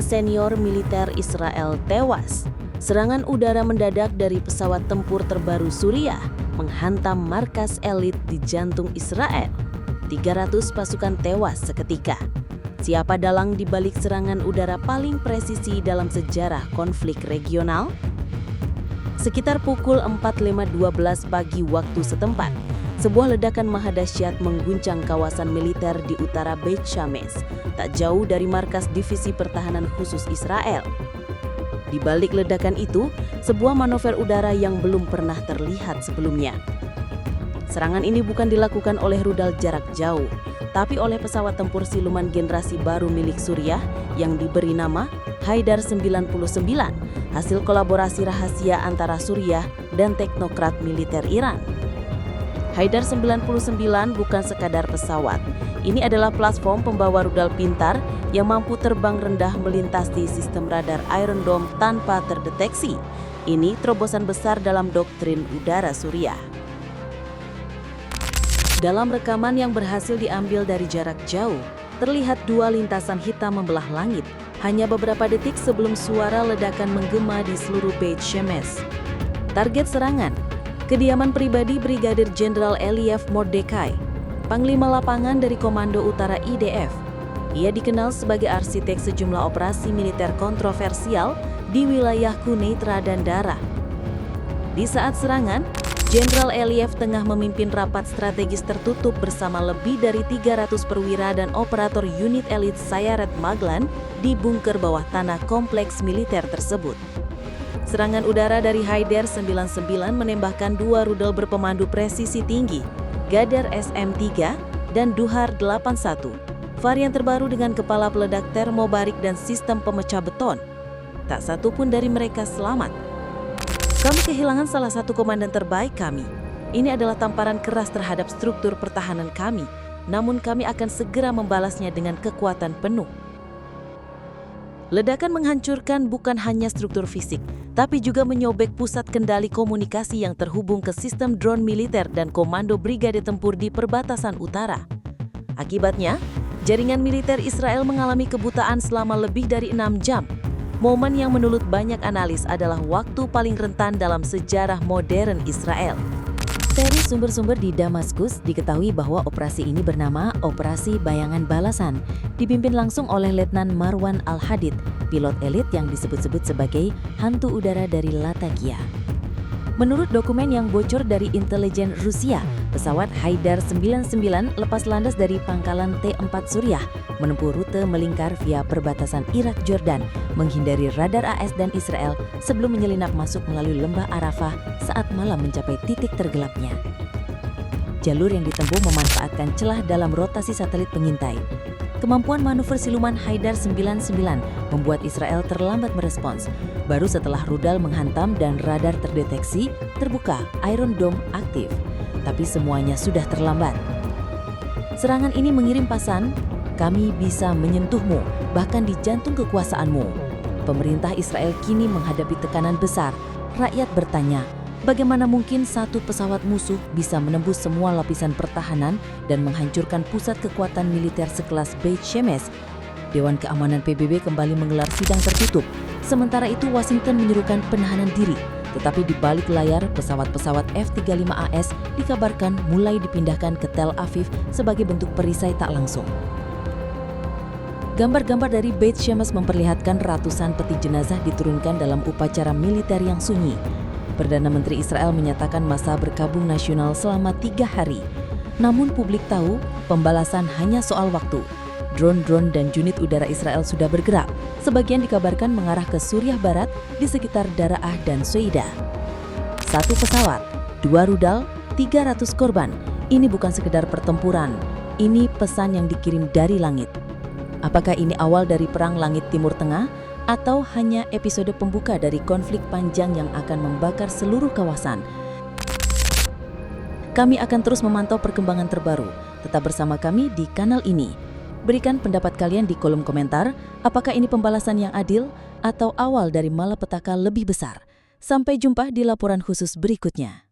senior militer Israel tewas. Serangan udara mendadak dari pesawat tempur terbaru Suriah menghantam markas elit di jantung Israel. 300 pasukan tewas seketika. Siapa dalang di balik serangan udara paling presisi dalam sejarah konflik regional? Sekitar pukul 4.12 pagi waktu setempat, sebuah ledakan mahadahsyat mengguncang kawasan militer di utara Beit Shemesh, tak jauh dari markas Divisi Pertahanan Khusus Israel. Di balik ledakan itu, sebuah manuver udara yang belum pernah terlihat sebelumnya. Serangan ini bukan dilakukan oleh rudal jarak jauh, tapi oleh pesawat tempur siluman generasi baru milik Suriah yang diberi nama Haidar 99, hasil kolaborasi rahasia antara Suriah dan teknokrat militer Iran. Haidar 99 bukan sekadar pesawat. Ini adalah platform pembawa rudal pintar yang mampu terbang rendah melintasi sistem radar Iron Dome tanpa terdeteksi. Ini terobosan besar dalam doktrin udara Suriah. Dalam rekaman yang berhasil diambil dari jarak jauh, terlihat dua lintasan hitam membelah langit hanya beberapa detik sebelum suara ledakan menggema di seluruh Beit Shemesh. Target serangan: kediaman pribadi Brigadir Jenderal Eliev Mordecai, Panglima Lapangan dari Komando Utara IDF. Ia dikenal sebagai arsitek sejumlah operasi militer kontroversial di wilayah Quneitra dan Darah. Di saat serangan, Jenderal Eliev tengah memimpin rapat strategis tertutup bersama lebih dari 300 perwira dan operator unit elit Sayeret Maglan di bunker bawah tanah kompleks militer tersebut. Serangan udara dari Haidar 99 menembakkan dua rudal berpemandu presisi tinggi, Ghadar SM-3 dan Duhar 81, varian terbaru dengan kepala peledak termobarik dan sistem pemecah beton. Tak satu pun dari mereka selamat. Kami kehilangan salah satu komandan terbaik kami. Ini adalah tamparan keras terhadap struktur pertahanan kami, namun kami akan segera membalasnya dengan kekuatan penuh. Ledakan menghancurkan bukan hanya struktur fisik, tapi juga menyobek pusat kendali komunikasi yang terhubung ke sistem drone militer dan komando brigade tempur di perbatasan utara. Akibatnya, jaringan militer Israel mengalami kebutaan selama lebih dari 6 jam. Momen yang menurut banyak analis adalah waktu paling rentan dalam sejarah modern Israel. Dari sumber-sumber di Damaskus diketahui bahwa operasi ini bernama Operasi Bayangan Balasan, dipimpin langsung oleh Letnan Marwan Al-Hadid, pilot elit yang disebut-sebut sebagai hantu udara dari Latakia. Menurut dokumen yang bocor dari intelijen Rusia, pesawat Haidar 99 lepas landas dari pangkalan T-4 Suriah, menempuh rute melingkar via perbatasan Irak-Jordan, menghindari radar AS dan Israel sebelum menyelinap masuk melalui lembah Arafah saat malam mencapai titik tergelapnya. Jalur yang ditempuh memanfaatkan celah dalam rotasi satelit pengintai. Kemampuan manuver siluman Haidar 99 membuat Israel terlambat merespons. Baru setelah rudal menghantam dan radar terdeteksi, terbuka, Iron Dome aktif. Tapi semuanya sudah terlambat. Serangan ini mengirim pesan, kami bisa menyentuhmu, bahkan di jantung kekuasaanmu. Pemerintah Israel kini menghadapi tekanan besar. Rakyat bertanya, bagaimana mungkin satu pesawat musuh bisa menembus semua lapisan pertahanan dan menghancurkan pusat kekuatan militer sekelas Beit Shemesh? Dewan Keamanan PBB kembali menggelar sidang tertutup. Sementara itu Washington menyerukan penahanan diri. Tetapi di balik layar, pesawat-pesawat F-35AS dikabarkan mulai dipindahkan ke Tel Aviv sebagai bentuk perisai tak langsung. Gambar-gambar dari Beit Shemesh memperlihatkan ratusan peti jenazah diturunkan dalam upacara militer yang sunyi. Perdana Menteri Israel menyatakan masa berkabung nasional selama 3 hari. Namun publik tahu, pembalasan hanya soal waktu. Drone-drone dan unit udara Israel sudah bergerak. Sebagian dikabarkan mengarah ke Suriah Barat di sekitar Dara'ah dan Soida. 1 pesawat, 2 rudal, 300 korban. Ini bukan sekedar pertempuran. Ini pesan yang dikirim dari langit. Apakah ini awal dari perang langit Timur Tengah? Atau hanya episode pembuka dari konflik panjang yang akan membakar seluruh kawasan? Kami akan terus memantau perkembangan terbaru. Tetap bersama kami di kanal ini. Berikan pendapat kalian di kolom komentar, apakah ini pembalasan yang adil atau awal dari malapetaka lebih besar? Sampai jumpa di laporan khusus berikutnya.